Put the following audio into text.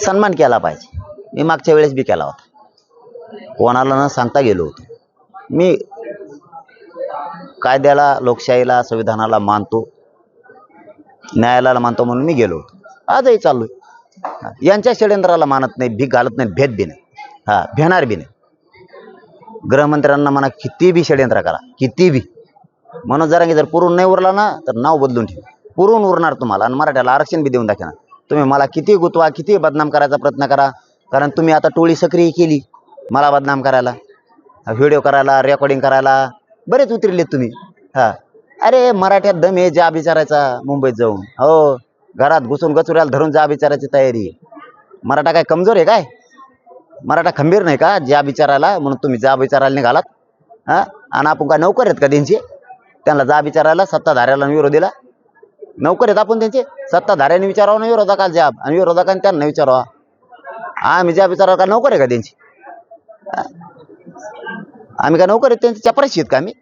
सन्मान केला पाहिजे. मी मागच्या वेळेस बी केला होता, कोणाला न सांगता गेलो होतो. मी कायद्याला, लोकशाहीला, संविधानाला मानतो, न्यायालयाला मानतो म्हणून मी गेलो होतो. आजही चाललोय. यांच्या षडयंत्राला मानत नाही, भीक घालत नाही, भेद बी नाही, भेणार बी नाही. गृहमंत्र्यांना म्हणा किती बी षडयंत्र करा, किती बी. मनोज जरांगे जर पुरून नाही उरला ना तर नाव बदलून ठेव. पुरून उरणार तुम्हाला आणि मराठ्याला आरक्षण बी देऊन दाखवणार. तुम्ही मला किती गुतवा, किती बदनाम करायचा प्रयत्न करा, कारण तुम्ही आता टोळी सक्रिय केली मला बदनाम करायला, व्हिडिओ करायला, रेकॉर्डिंग करायला बरेच उतरलेत तुम्ही. अरे मराठ्यात दम आहे, जा विचारायचा मुंबईत जाऊन. हो, घरात घुसून गचुऱ्याला धरून जा विचारायची तयारी. मराठा काय कमजोर आहे काय? मराठा खंबीर नाही का ज्या विचारायला? म्हणून तुम्ही जा विचारायला निघालात. आणि आपण काय नौकर आहेत का त्यांचे? त्यांना जा विचारायला सत्ताधाऱ्याला विरोधीला नौकर आहेत आपण त्यांचे? सत्ताधाऱ्याने विचारावं ना विरोधकाला जाब, आणि विरोधकांनी त्यांना विचारावा. आम्ही ज्या विचारायला का नौकर आहे का त्यांची? आम्ही काय नौकर आहेत त्यांचे? चपराशी आहेत का आम्ही?